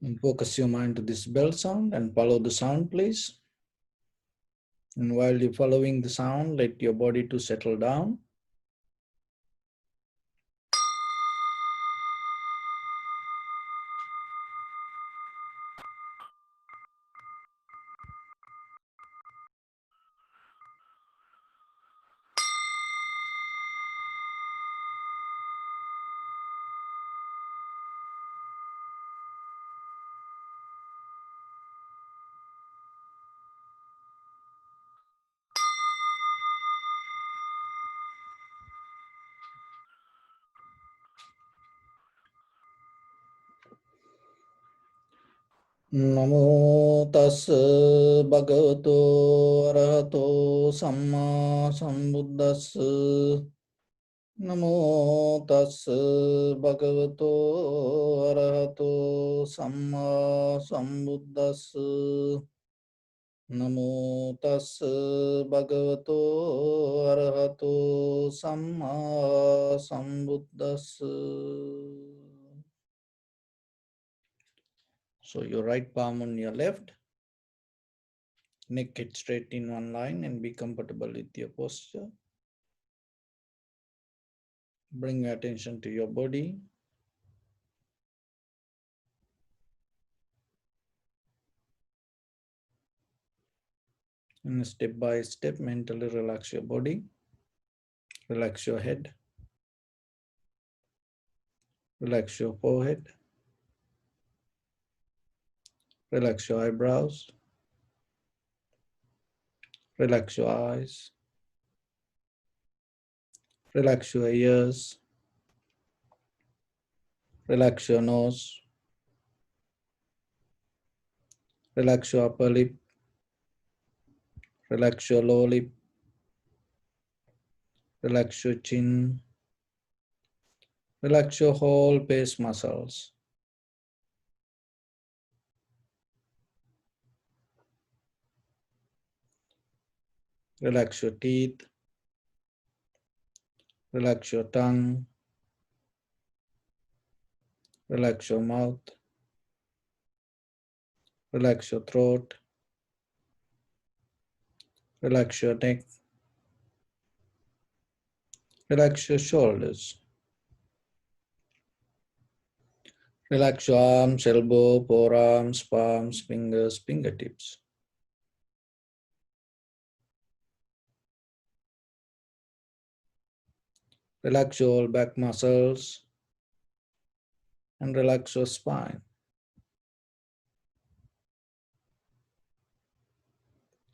And focus your mind to this bell sound and follow the sound, please. And while you're following the sound, let your body to settle down. Namo tassa bhagavato arahato samma sambuddhassa. Namo tassa bhagavato arahato samma sambuddhassa. Namo tassa bhagavato arahato samma sambuddhassa. So your right palm on your left, neck it straight in one line and be comfortable with your posture. Bring your attention to your body. And step by step, mentally relax your body. Relax your head. Relax your forehead. Relax your eyebrows. Relax your eyes. Relax your ears. Relax your nose. Relax your upper lip. Relax your lower lip. Relax your chin. Relax your whole face muscles. Relax your teeth. Relax your tongue. Relax your mouth. Relax your throat. Relax your neck. Relax your shoulders. Relax your arms, elbow, forearms, palms, fingers, fingertips. Relax your back muscles and relax your spine.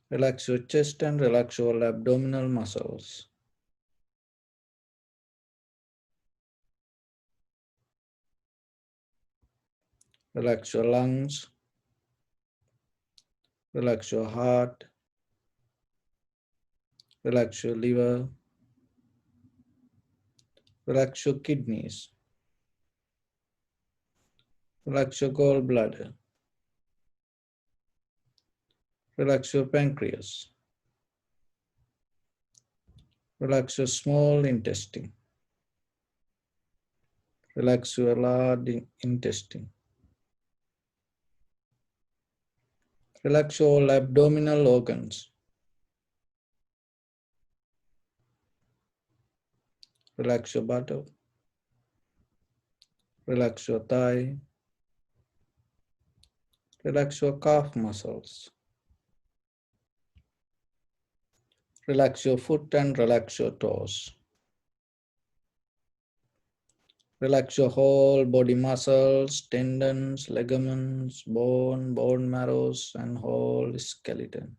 Relax your chest and relax your abdominal muscles. Relax your lungs. Relax your heart. Relax your liver. Relax your kidneys. Relax your gallbladder. Relax your pancreas. Relax your small intestine. Relax your large intestine. Relax your abdominal organs. Relax your buttock. Relax your thigh. Relax your calf muscles. Relax your foot and relax your toes. Relax your whole body muscles, tendons, ligaments, bone marrows, and whole skeleton.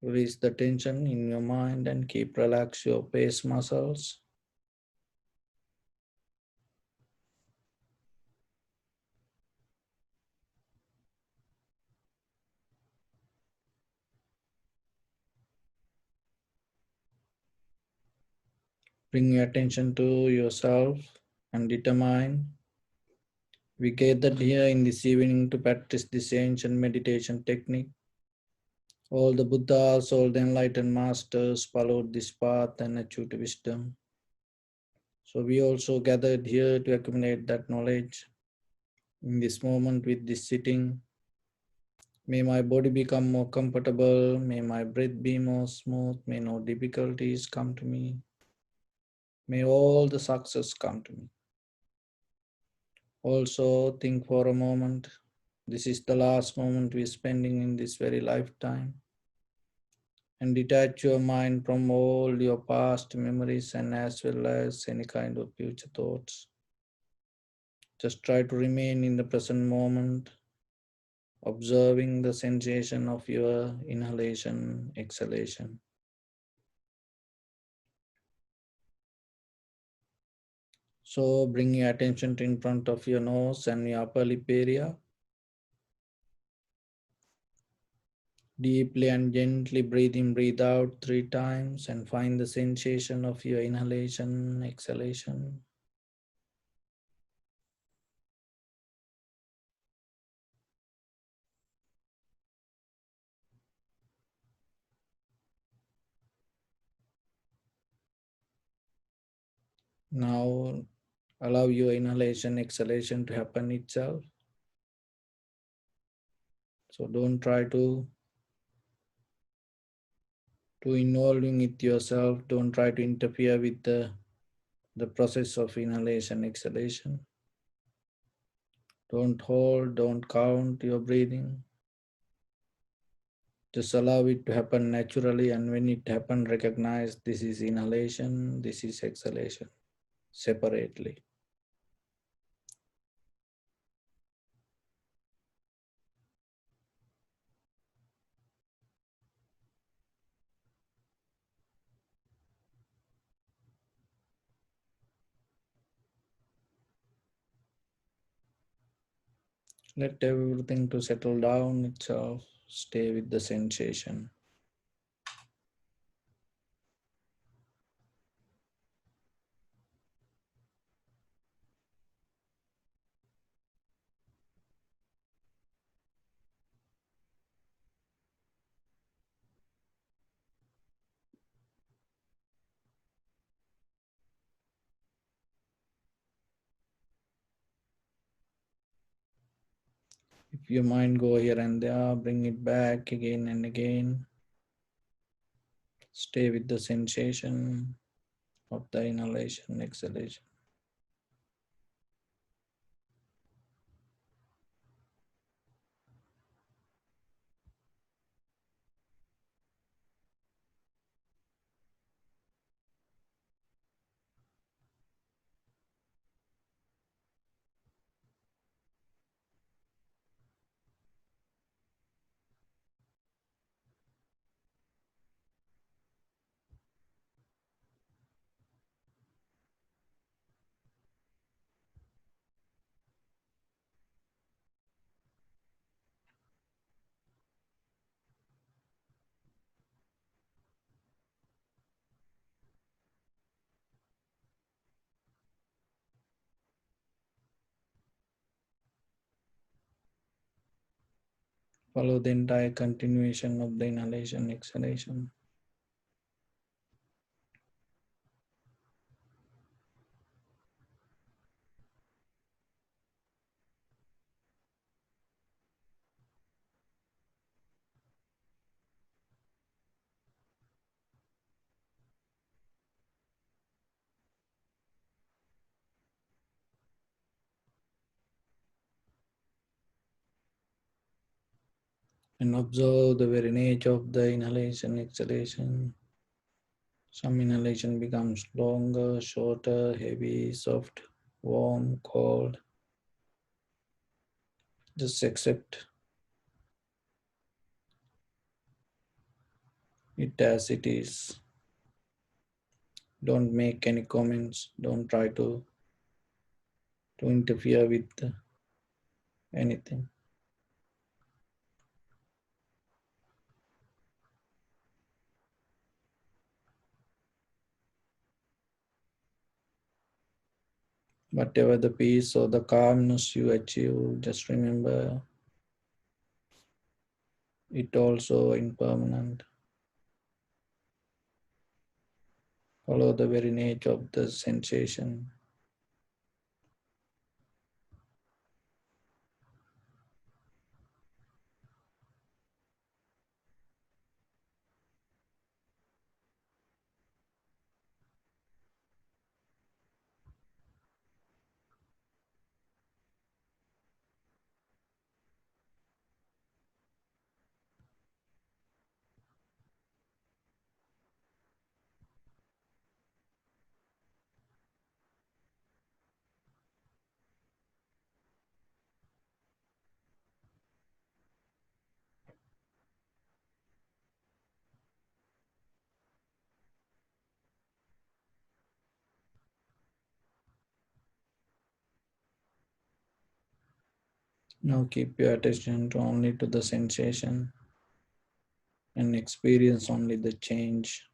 Release the tension in your mind and keep relax your face muscles. Bring your attention to yourself and determine. We gathered here in this evening to practice this ancient meditation technique. All the Buddhas, all the enlightened masters followed this path and achieved wisdom. So we also gathered here to accumulate that knowledge. In this moment with this sitting, may my body become more comfortable, may my breath be more smooth, may no difficulties come to me, may all the success come to me. Also think for a moment, this is the last moment we are spending in this very lifetime, and detach your mind from all your past memories and as well as any kind of future thoughts. Just try to remain in the present moment, observing the sensation of your inhalation, exhalation. So bring your attention to in front of your nose and your upper lip area. Deeply and gently breathe in, breathe out 3 times and find the sensation of your inhalation, exhalation. Now allow your inhalation, exhalation to happen itself. So don't try to involving it yourself. Don't try to interfere with the process of inhalation, exhalation. Don't hold, don't count your breathing. Just allow it to happen naturally, and when it happens, recognize this is inhalation, this is exhalation, separately. Let everything to settle down itself. Stay with the sensation. If your mind go here and there, bring it back again and again. Stay with the sensation of the inhalation, exhalation. Follow the entire continuation of the inhalation, exhalation. And observe the very nature of the inhalation, exhalation. Some inhalation becomes longer, shorter, heavy, soft, warm, cold. Just accept it as it is. Don't make any comments. Don't try to interfere with anything. Whatever the peace or the calmness you achieve, just remember it also impermanent. Follow the very nature of the sensation. Now keep your attention to only to the sensation and experience only the change.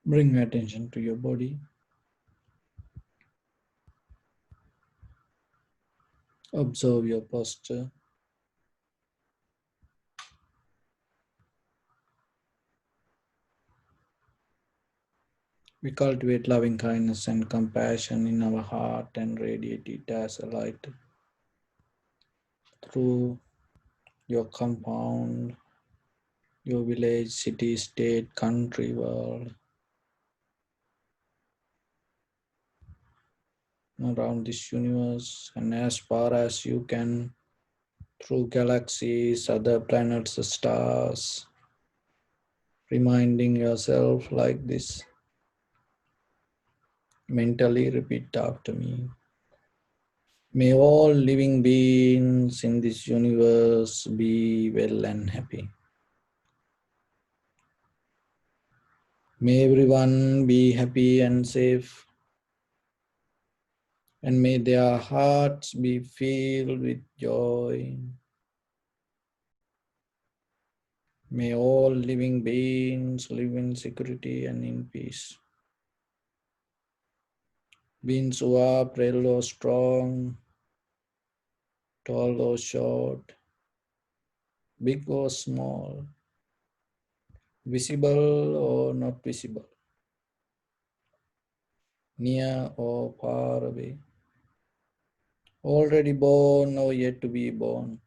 Bring your attention to your body. Observe your posture. We cultivate loving kindness and compassion in our heart and radiate it as a light through your compound, your village, city, state, country, world, around this universe, and as far as you can through galaxies, other planets, stars, reminding yourself like this. Mentally repeat after me. May all living beings in this universe be well and happy. May everyone be happy and safe, and may their hearts be filled with joy. May all living beings live in security and in peace. Beings who are frail or strong, tall or short, big or small, visible or not visible, near or far away, already born or yet to be born.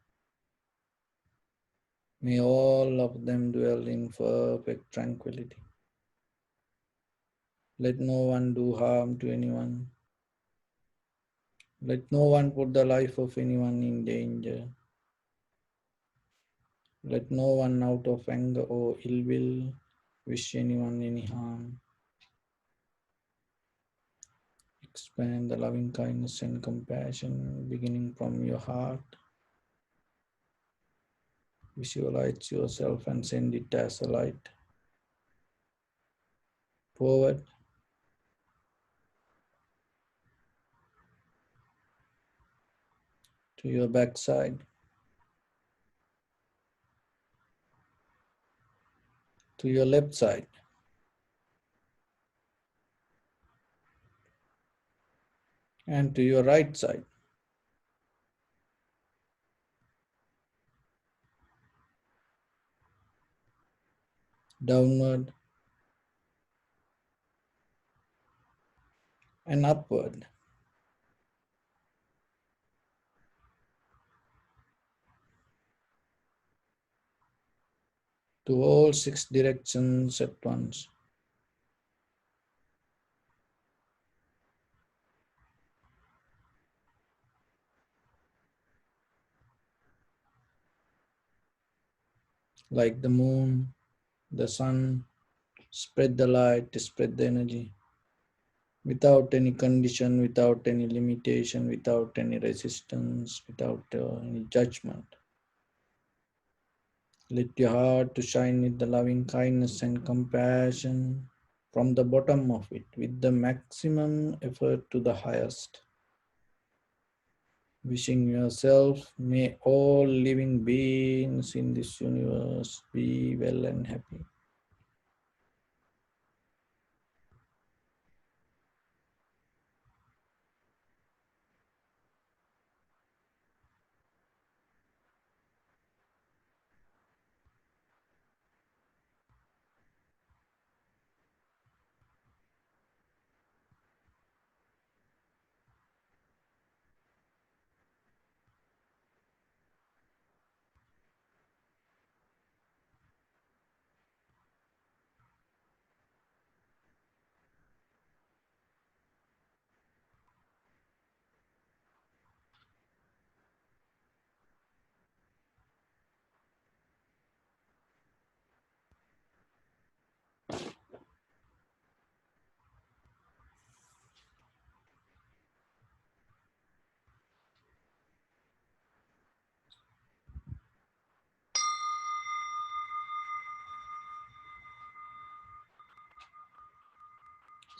May all of them dwell in perfect tranquility. Let no one do harm to anyone. Let no one put the life of anyone in danger. Let no one out of anger or ill will wish anyone any harm. Expand the loving kindness and compassion beginning from your heart. Visualize yourself and send it as a light forward to your backside, to your left side, and to your right side. Downward and upward. To all 6 directions at once. Like the moon, the sun, spread the light, spread the energy. Without any condition, without any limitation, without any resistance, without any judgment. Let your heart to shine with the loving kindness and compassion from the bottom of it with the maximum effort to the highest. Wishing yourself, may all living beings in this universe be well and happy.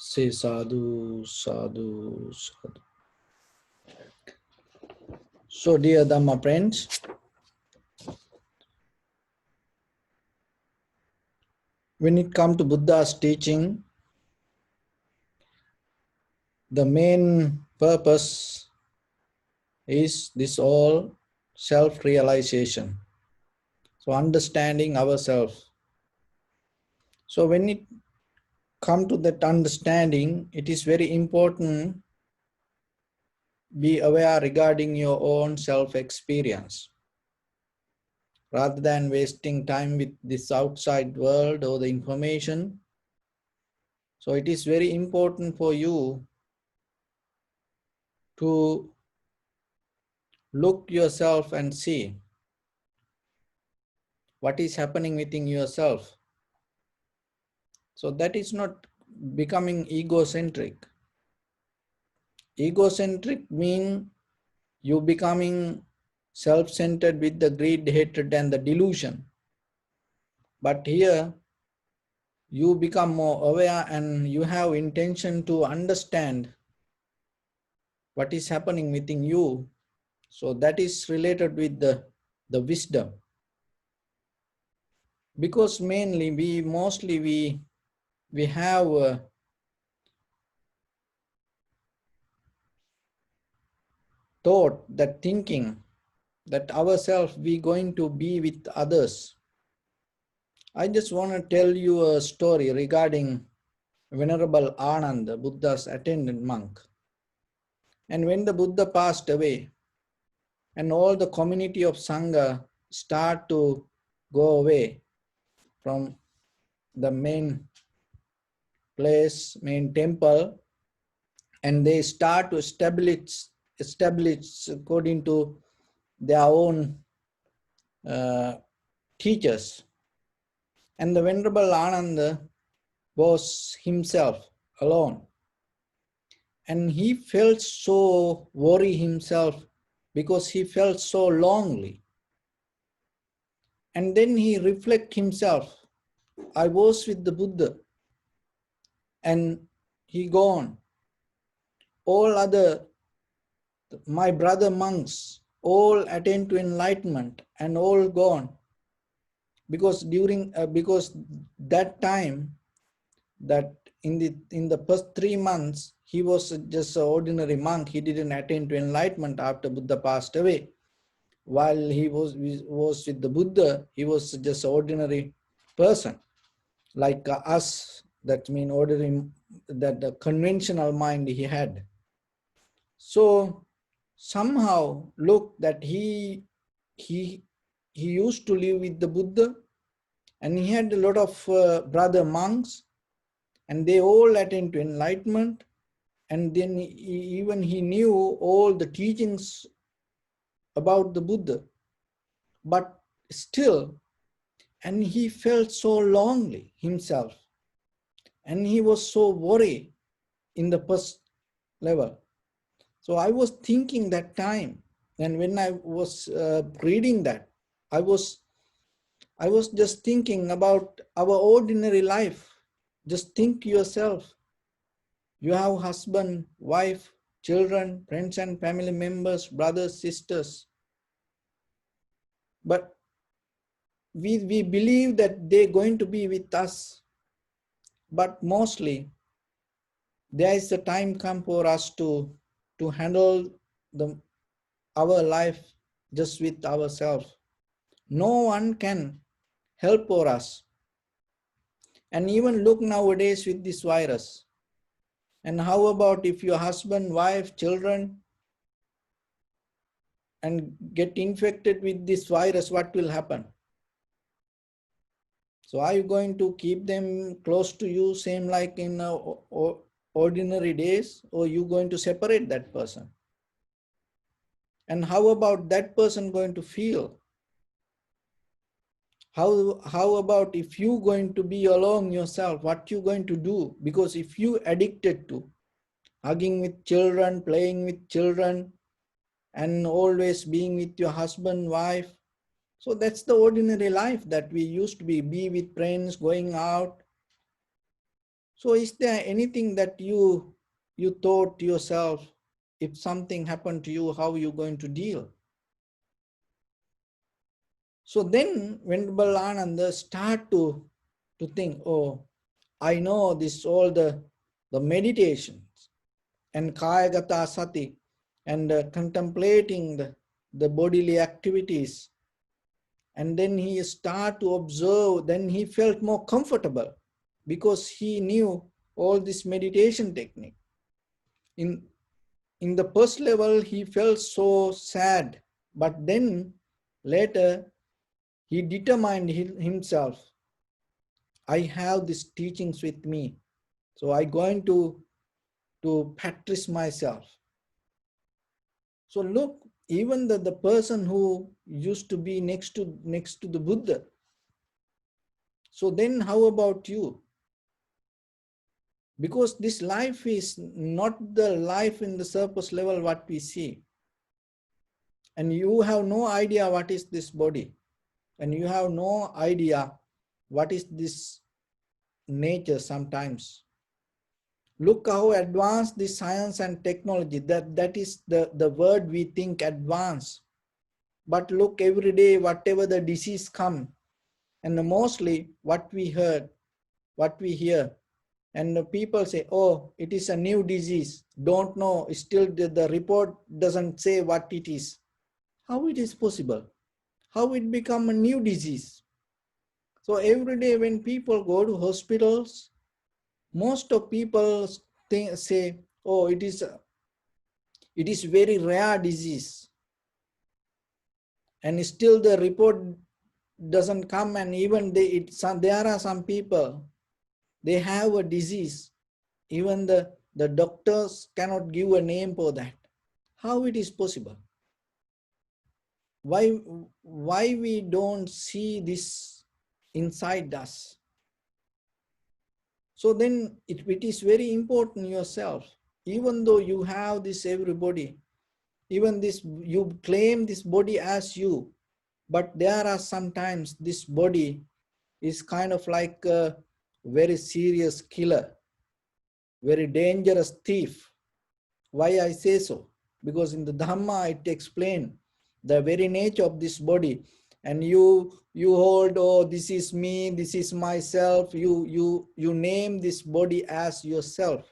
Say sadhu, sadhu, sadhu. So, dear Dhamma friends, when it comes to Buddha's teaching, the main purpose is this all self-realization. So understanding ourselves. So when it come to that understanding, it is very important be aware regarding your own self-experience. Rather than wasting time with this outside world or the information. So it is very important for you to look yourself and see what is happening within yourself. So that is not becoming egocentric. Egocentric means you becoming self-centered with the greed, hatred and the delusion. But here you become more aware and you have intention to understand what is happening within you. So that is related with the wisdom. Because mainly we have thought that thinking that ourselves we going to be with others. I just want to tell you a story regarding Venerable Ananda, Buddha's attendant monk. And when the Buddha passed away and all the community of Sangha start to go away from the main place, main temple, and they start to establish according to their own teachers. And the Venerable Ananda was himself alone. And he felt so worried himself because he felt so lonely. And then he reflect himself, I was with the Buddha and he gone. All other, my brother monks, all attain to enlightenment and all gone. Because because that time, that in the first 3 months, he was just an ordinary monk. He didn't attain to enlightenment after Buddha passed away. While he was with the Buddha, he was just an ordinary person, like us. That means ordinary, that the conventional mind he had. So somehow look that he used to live with the Buddha, and he had a lot of brother monks, and they all attained to enlightenment. And then even he knew all the teachings about the Buddha, but still, and he felt so lonely himself, and he was so worried in the first level. So I was thinking that time, and when I was reading that, I was just thinking about our ordinary life. Just think yourself. You have husband, wife, children, friends and family members, brothers, sisters. But we believe that they're going to be with us. But mostly, there is a time come for us to handle our life just with ourselves. No one can help for us. And even look nowadays with this virus. And how about if your husband, wife, children and get infected with this virus, what will happen? So are you going to keep them close to you, same like in ordinary days, or you going to separate that person? And how about that person going to feel? How about if you going to be alone yourself, what you going to do? Because if you addicted to hugging with children, playing with children, and always being with your husband, wife, so that's the ordinary life that we used to be with friends, going out. So is there anything that you thought to yourself, if something happened to you, how you going to deal? So then Venerable Ananda start to think, oh, I know this all the meditations. and kayagata sati, and contemplating the bodily activities. And then he started to observe, then he felt more comfortable because he knew all this meditation technique. In the first level, he felt so sad, but then later he determined himself, I have these teachings with me, so I'm going to practice myself. So look, even the person who used to be next to the Buddha. So then how about you? Because this life is not the life in the surface level what we see. And you have no idea what is this body. And you have no idea what is this nature sometimes. Look how advanced this science and technology, that is the word we think advanced. But look, every day, whatever the disease come, and mostly what we heard, what we hear, and the people say, oh, it is a new disease. Don't know, still the report doesn't say what it is. How it is possible? How it become a new disease? So every day when people go to hospitals, most of people say, oh, it is very rare disease. And still the report doesn't come, and even there are some people, they have a disease. Even the doctors cannot give a name for that. How it is possible? Why we don't see this inside us? So then it is very important yourself, even though you have this everybody, even this, you claim this body as you, but there are sometimes this body is kind of like a very serious killer, very dangerous thief. Why I say so? Because in the Dhamma it explained the very nature of this body, and you hold, oh, this is me, this is myself. You name this body as yourself.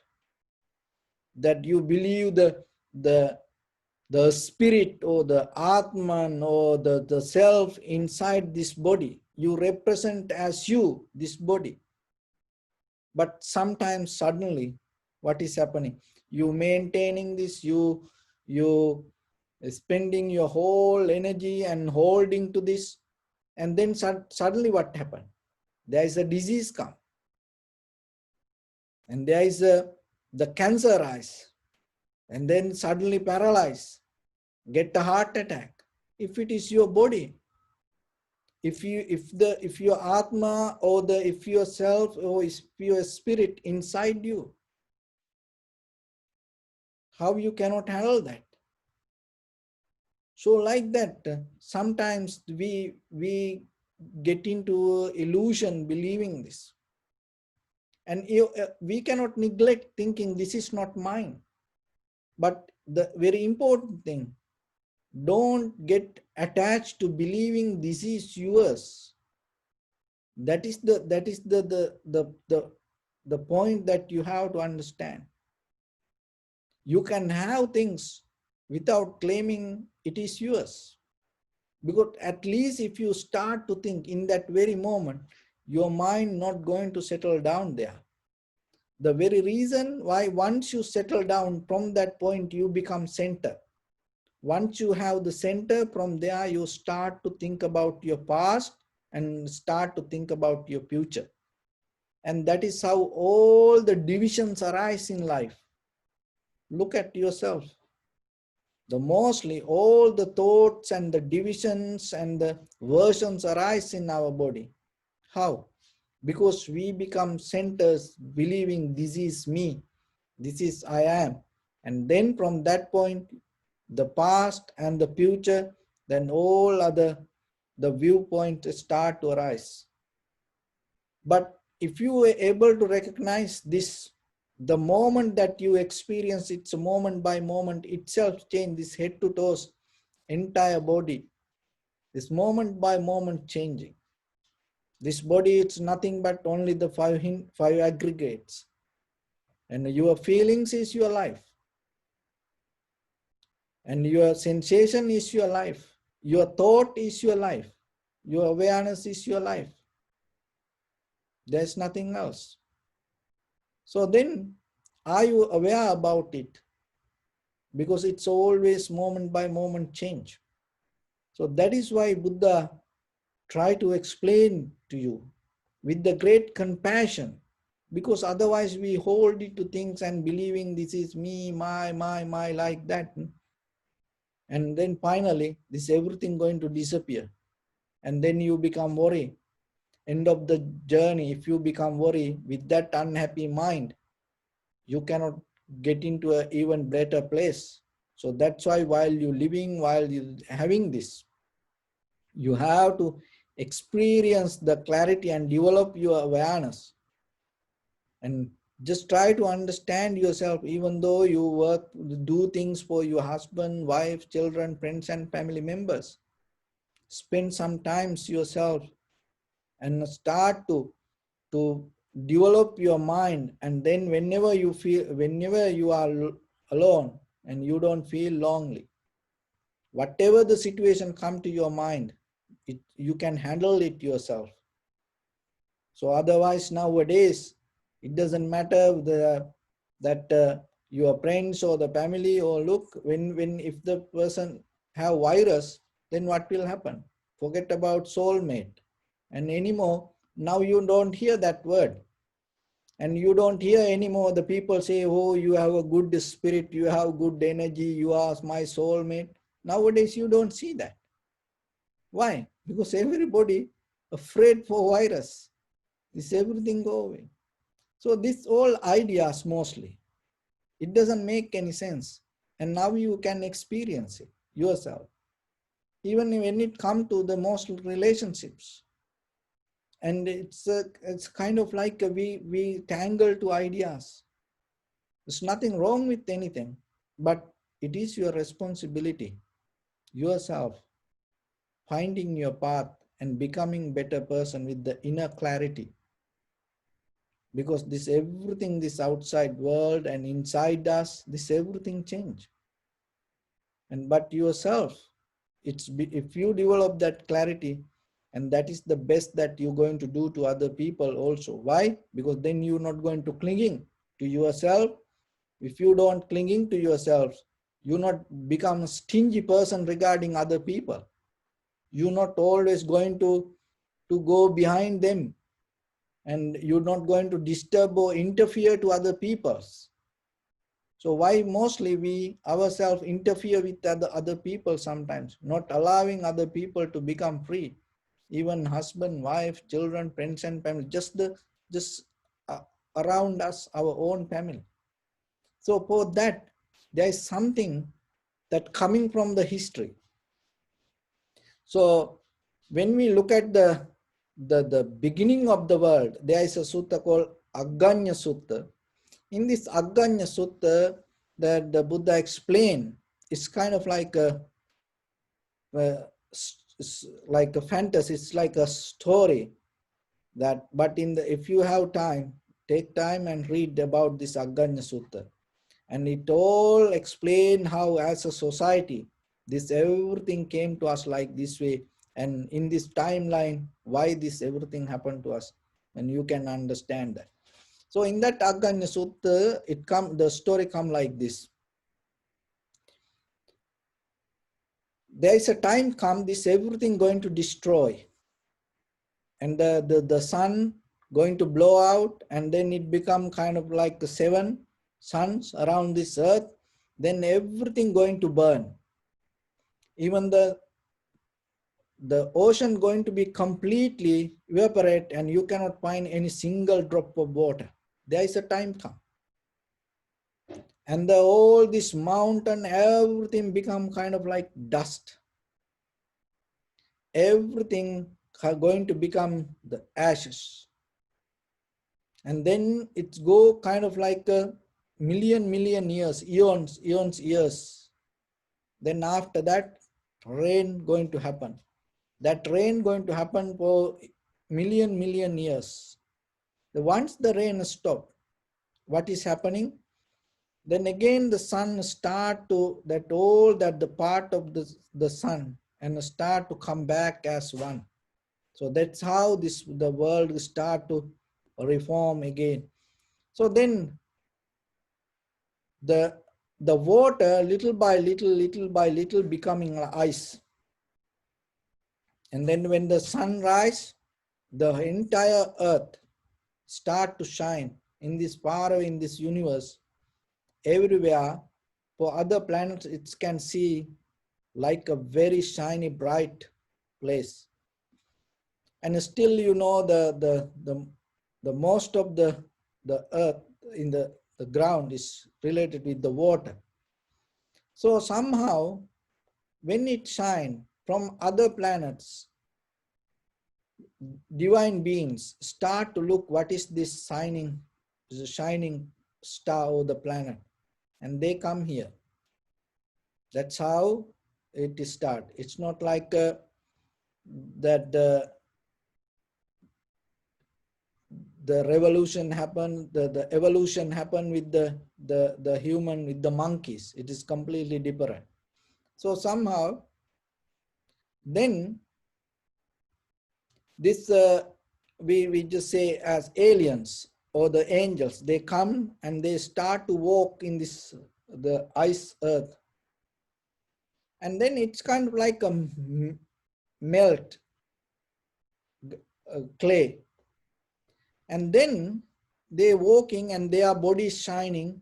That you believe the spirit or the Atman or the self inside this body. You represent as you this body. But sometimes suddenly, what is happening? You maintaining this, you spending your whole energy and holding to this, and then suddenly what happened? There is a disease come, and there is the cancer rise, and then suddenly paralyzed, get a heart attack. If it is your body, if your Atma or if yourself or if your spirit inside you, how you cannot handle that? So like that, sometimes we get into illusion believing this. And we cannot neglect thinking this is not mine. But the very important thing, don't get attached to believing this is yours. That is the point that you have to understand. You can have things without claiming it is yours. Because at least if you start to think in that very moment, your mind not going to settle down there. The very reason why once you settle down from that point, you become center. Once you have the center, from there you start to think about your past and start to think about your future. And that is how all the divisions arise in life. Look at yourself. The mostly all the thoughts and the divisions and the versions arise in our body. How? Because we become centers believing this is me, this is I am. And then from that point, the past and the future, then all other, the viewpoints start to arise. But if you were able to recognize this, the moment that you experience it's a moment by moment itself change, this head to toes, entire body, this moment by moment changing. This body, it's nothing but only the five aggregates. And your feelings is your life. And your sensation is your life. Your thought is your life. Your awareness is your life. There's nothing else. So then, are you aware about it? Because it's always moment by moment change. So that is why Buddha tried to explain to you with the great compassion, because otherwise we hold it to things and believing this is me, my, like that. And then finally, this everything going to disappear. And then you become worried. End of the journey, if you become worried with that unhappy mind, you cannot get into an even better place. So that's why while you're living, while you're having this, you have to experience the clarity and develop your awareness. And just try to understand yourself, even though you work, do things for your husband, wife, children, friends, and family members. Spend some time yourself and start to develop your mind. And then whenever you are alone and you don't feel lonely, whatever the situation come to your mind, you can handle it yourself. So otherwise nowadays, it doesn't matter that your friends or the family, or look, when if the person have virus, then what will happen? Forget about soulmate. And anymore, now you don't hear that word. And you don't hear anymore the people say, oh, you have a good spirit, you have good energy, you are my soulmate. Nowadays, you don't see that. Why? Because everybody afraid for virus. Is everything go away? So this all ideas mostly, it doesn't make any sense. And now you can experience it yourself. Even when it comes to the most relationships. And it's kind of like we tangle to ideas. There's nothing wrong with anything, but it is your responsibility, yourself, finding your path and becoming better person with the inner clarity. Because this everything, this outside world and inside us, this everything change. And but yourself, if you develop that clarity, and that is the best that you're going to do to other people also. Why? Because then you're not going to clinging to yourself. If you don't clinging to yourself, you not become a stingy person regarding other people. You're not always going to go behind them, and you're not going to disturb or interfere to other people's. So why mostly we ourselves interfere with other people sometimes, not allowing other people to become free, even husband, wife, children, friends, and family, just uh, around us, our own family. So for that, there is something that coming from the history. So when we look at the beginning of the world, there is a sutta called Aganya Sutta. In this Aganya Sutta, that the Buddha explained, it's kind of like like a fantasy. It's like a story that. But if you have time, take time and read about this Aganya Sutta. And it all explained how as a society, this everything came to us like this way. And in this timeline, why this everything happened to us. And you can understand that. So in that Aganya Sutta, the story come like this. There is a time come, this everything going to destroy. And the sun going to blow out, and then it become kind of like the 7 suns around this earth. Then everything going to burn. Even the ocean going to be completely evaporate, and you cannot find any single drop of water. There is a time come. And all this mountain, everything become kind of like dust. Everything going to become the ashes. And then it's go kind of like a million years, years. Then after that, rain going to happen. That rain going to happen for million years. Once the rain stop, what is happening? Then again the sun start to, that the part of the sun and start to come back as one. So that's how the world start to reform again. So then the water little by little becoming ice. And then when the sun rise, the entire earth start to shine in this far away in this universe. Everywhere for other planets it can see like a very shiny bright place. And still, you know, the most of the earth in the ground is related with the water. So somehow when it shine from other planets, divine beings start to look what is this shining star over the planet, and they come here. That's how it is start. It's not like that the revolution happened, the evolution happened with the human, with the monkeys. It is completely different. So somehow then this we just say as aliens or the angels, they come and they start to walk in this the ice earth, and then it's kind of like a melt clay, and then they walking and their bodies shining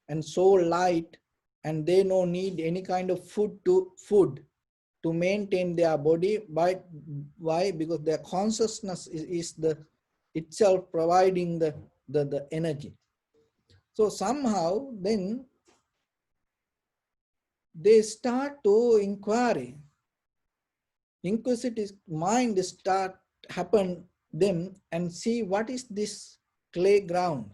and so light, and they no need any kind of food to maintain their body. Why? Because their consciousness is the itself providing the energy. So somehow then they start to inquisitive mind start happen them and see what is this clay ground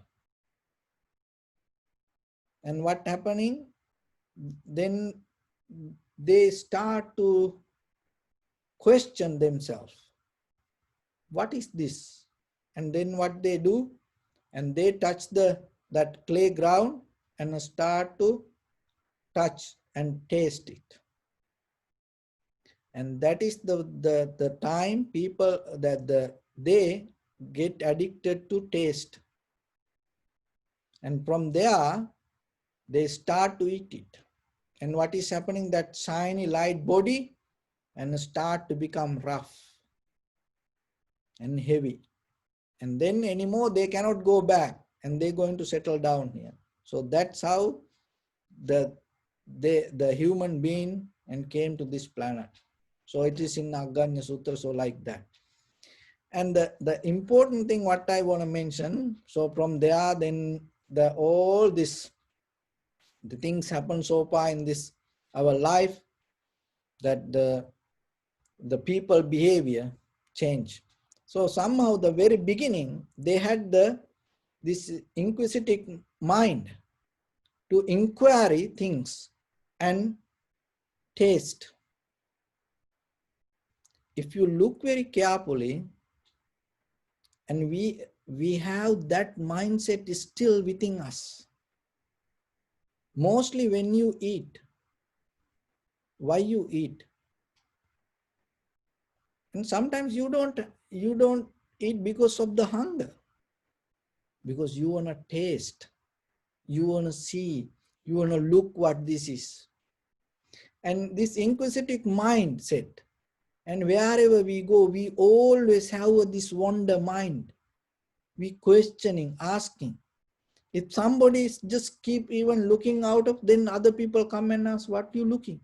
and what happening. Then they start to question themselves, what is this? And then what they do, and they touch that clay ground and start to touch and taste it. And that is the time people they get addicted to taste, and from there they start to eat it. And what is happening, that shiny light body and start to become rough and heavy, and then anymore they cannot go back, and they're going to settle down here. So that's how the human being and came to this planet. So it is in Aganya Sutra, so like that. And the important thing what I want to mention, so from there then all this the things happen so far in this our life, that the people behavior change. So somehow the very beginning they had this inquisitive mind to inquiry things and taste. If you look very carefully, and we have that mindset is still within us. Mostly when you eat, why you eat? And sometimes you don't eat because of the hunger, because you want to taste, you want to see, you want to look what this is. And this inquisitive mindset, and wherever we go, we always have this wonder mind. We questioning, asking. If somebody just keep even looking out of, then other people come and ask, what you looking?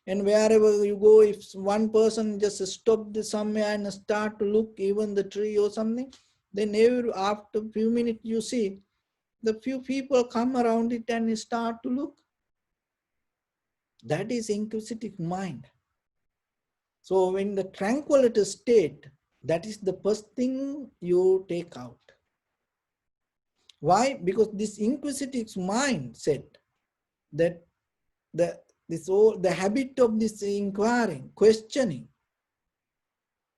And wherever you go, if one person just stop somewhere and start to look even the tree or something, then after a few minutes you see the few people come around it and start to look. That is inquisitive mind. So when the tranquility state, that is the first thing you take out. Why? Because this inquisitive mind said that the habit of this inquiring, questioning,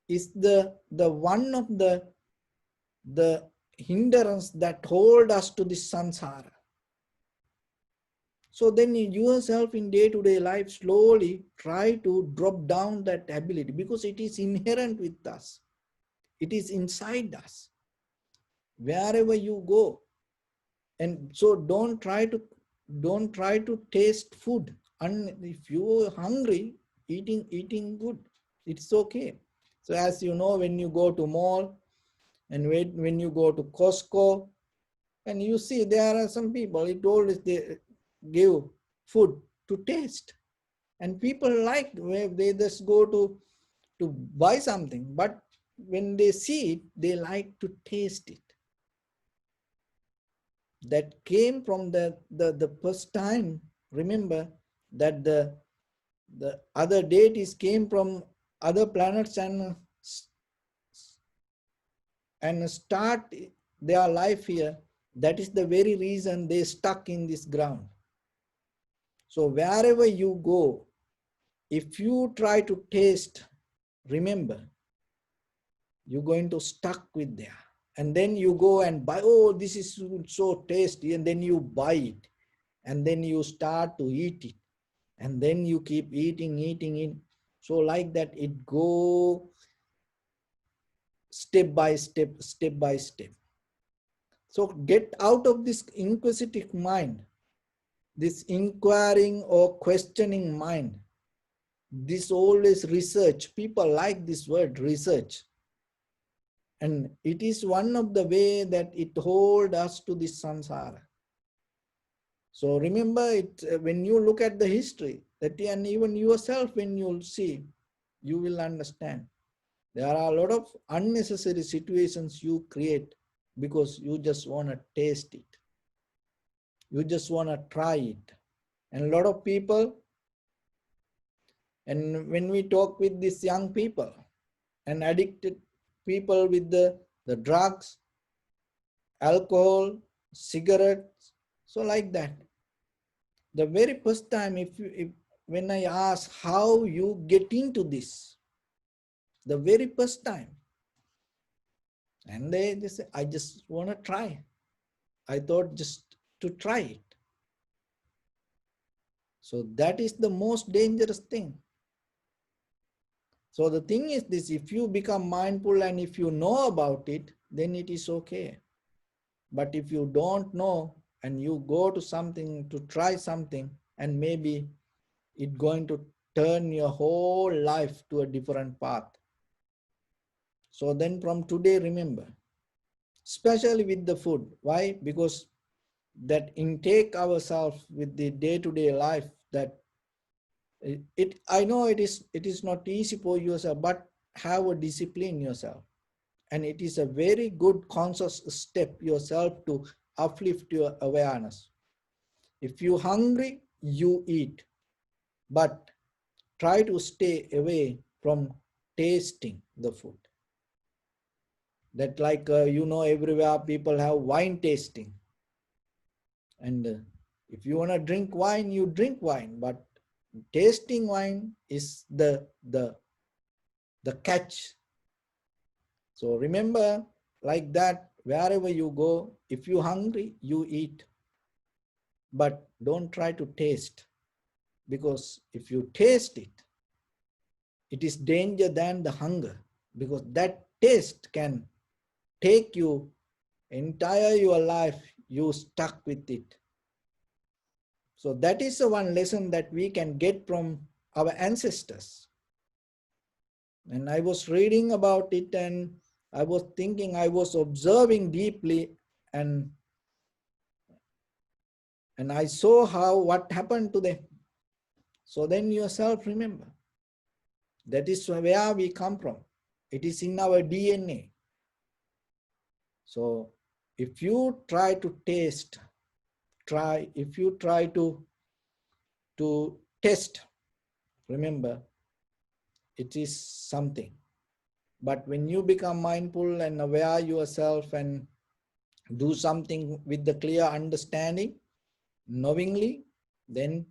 is the one of the hindrance that hold us to this samsara. So then yourself in day-to-day life slowly try to drop down that ability, because it is inherent with us. It is inside us. Wherever you go. And so don't try to taste food. And if you're hungry, eating good, it's okay. So as you know, when you go to mall and when you go to Costco, and you see there are some people, it always they give food to taste. And people like where they just go to buy something, but when they see it, they like to taste it. That came from the first time. Remember that the other deities came from other planets and start their life here. That is the very reason they stuck in this ground. So wherever you go, if you try to taste, remember, you're going to stuck with there. And then you go and buy, oh, this is so tasty, and then you buy it. And then you start to eat it. And then you keep eating it. So like that, it go step by step. So get out of this inquisitive mind, this inquiring or questioning mind, this always research. People like this word research. And it is one of the way that it holds us to this samsara. So remember it when you look at the history, that and even yourself when you'll see, you will understand. There are a lot of unnecessary situations you create because you just want to taste it. You just want to try it. And a lot of people, and when we talk with these young people and addicted people with the drugs, alcohol, cigarettes, so like that. The very first time, when I ask how you get into this, the very first time, and they say, I just want to try. I thought just to try it. So that is the most dangerous thing. So the thing is this, if you become mindful and if you know about it, then it is okay. But if you don't know and you go to something to try something, and maybe it's going to turn your whole life to a different path. So then from today, remember, especially with the food. Why? Because that intake ourselves with the day-to-day life, that I know it is not easy for yourself, but have a discipline yourself. And it is a very good conscious step yourself to uplift your awareness. If you're hungry, you eat, but try to stay away from tasting the food. That like, everywhere people have wine tasting. And if you want to drink wine, you drink wine, but tasting wine is the catch. So remember, like that, wherever you go, if you're hungry, you eat. But don't try to taste, because if you taste it, it is danger than the hunger, because that taste can take you entire your life, you stuck with it. So that is the one lesson that we can get from our ancestors. And I was reading about it, and I was thinking, I was observing deeply, and I saw what happened to them. So then yourself remember, that is where we come from. It is in our DNA. So if you try to taste, if you try to test, remember, it is something. But when you become mindful and aware yourself and do something with the clear understanding, knowingly, then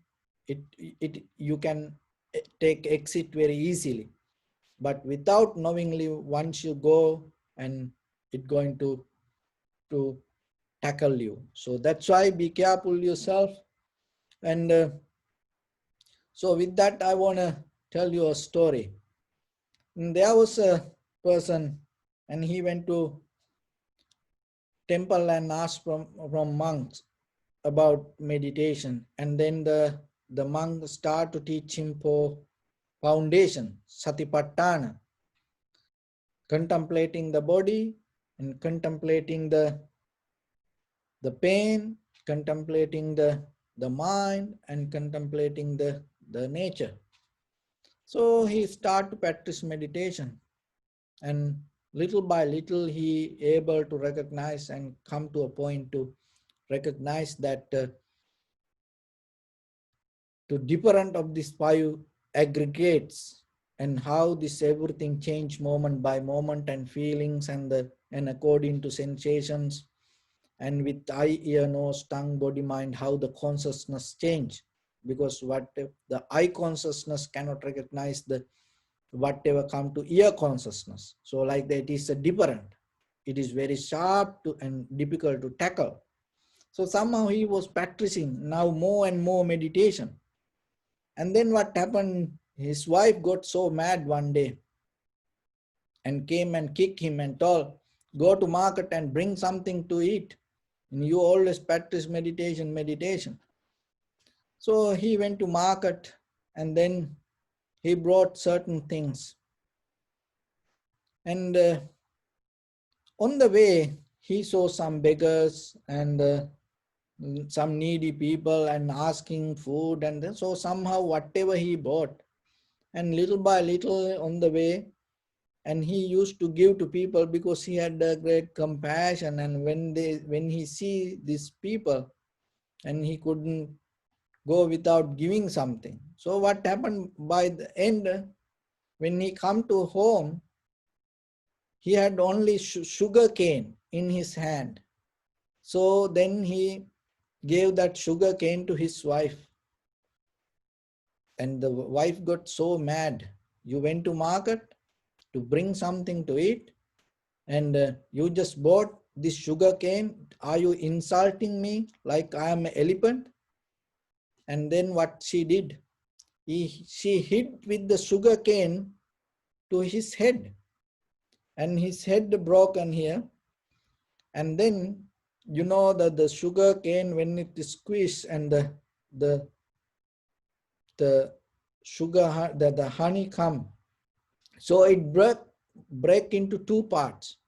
you can take exit very easily. But without knowingly, once you go, and it's going to tackle you. So that's why be careful yourself. And so with that, I want to tell you a story. And there was a person, and he went to temple and asked from monks about meditation. And then the monk started to teach him for foundation, satipatthana, contemplating the body and contemplating the pain, contemplating the mind, and contemplating the nature. So he started to practice meditation, and little by little he able to recognize and come to a point to recognize that to different of these five aggregates, and how this everything change moment by moment, and feelings and according to sensations, and with eye, ear, nose, tongue, body, mind, how the consciousness change. Because what the eye consciousness cannot recognize the whatever come to ear consciousness. So like that is a different. It is very sharp to and difficult to tackle. So somehow he was practicing now more and more meditation. And then what happened? His wife got so mad one day and came and kicked him and told, go to market and bring something to eat. And you always practice meditation. So he went to market, and then he brought certain things. And on the way, he saw some beggars and some needy people and asking food. And then, so somehow whatever he bought, and little by little on the way, and he used to give to people because he had a great compassion. And when he see these people, and he couldn't go without giving something. So what happened by the end, when he come to home, he had only sugar cane in his hand. So then he gave that sugar cane to his wife. And the wife got so mad. You went to market to bring something to eat, and you just bought this sugar cane. Are you insulting me like I am an elephant? And then what she did, she hit with the sugar cane to his head, and his head broken here. And then you know that the sugar cane, when it is squeezed, and the sugar, the honey come, so it break into two parts.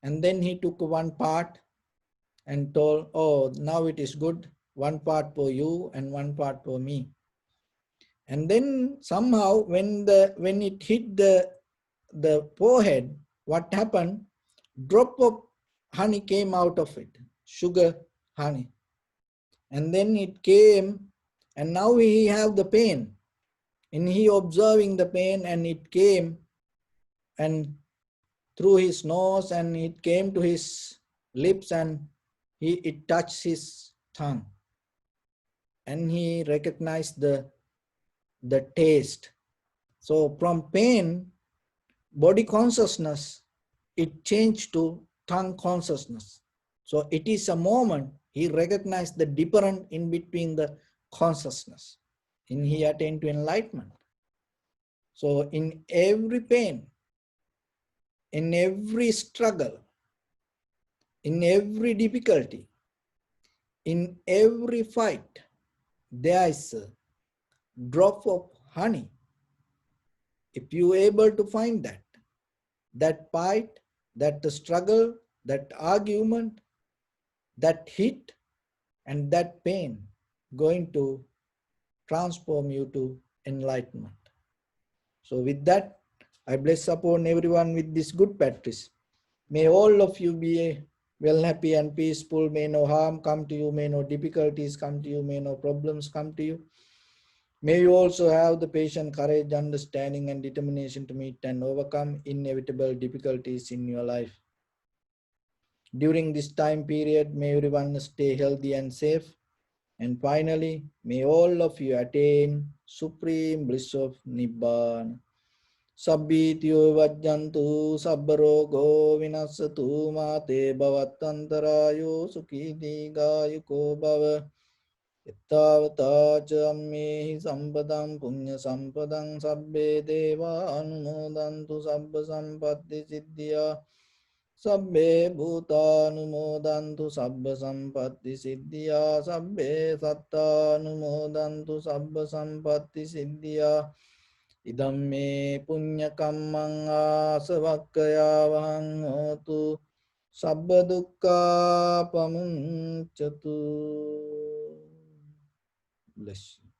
And then he took one part and told, oh, now it is good, one part for you and one part for me. And then somehow when it hit the forehead, what happened? Drop of honey came out of it, sugar honey. And then it came, and now he have the pain. And he observing the pain, and it came and through his nose, and it came to his lips, and it touched his tongue. And he recognized the taste. So from pain, body consciousness, it changed to tongue consciousness. So it is a moment he recognized the difference in between the consciousness, and he attained to enlightenment. So in every pain, in every struggle, in every difficulty, in every fight, there is a drop of honey. If you are able to find that fight, that struggle, that argument, that hit, and that pain going to transform you to enlightenment. So with that, I bless upon everyone with this good practice. May all of you be well, happy and peaceful. May no harm come to you. May no difficulties come to you. May no problems come to you. May you also have the patient courage, understanding, and determination to meet and overcome inevitable difficulties in your life. During this time period, may everyone stay healthy and safe. And finally, may all of you attain supreme bliss of Nibbana. Sabbityo vajjantu sabbarogo vinasatu mate bhavatantarayo sukhi digayuko bhava. ittavata ca ammehi sampadam punya sampadam sabbe deva anumodantu sabba sampatti siddhya sabbe bhutanumodantu sabba sampatti siddhya sabbe sattanumodantu sabba sampatti siddhya idamme punya kammang asavakkayavahang hotu sabba dukkha pamuncatu. Bless you.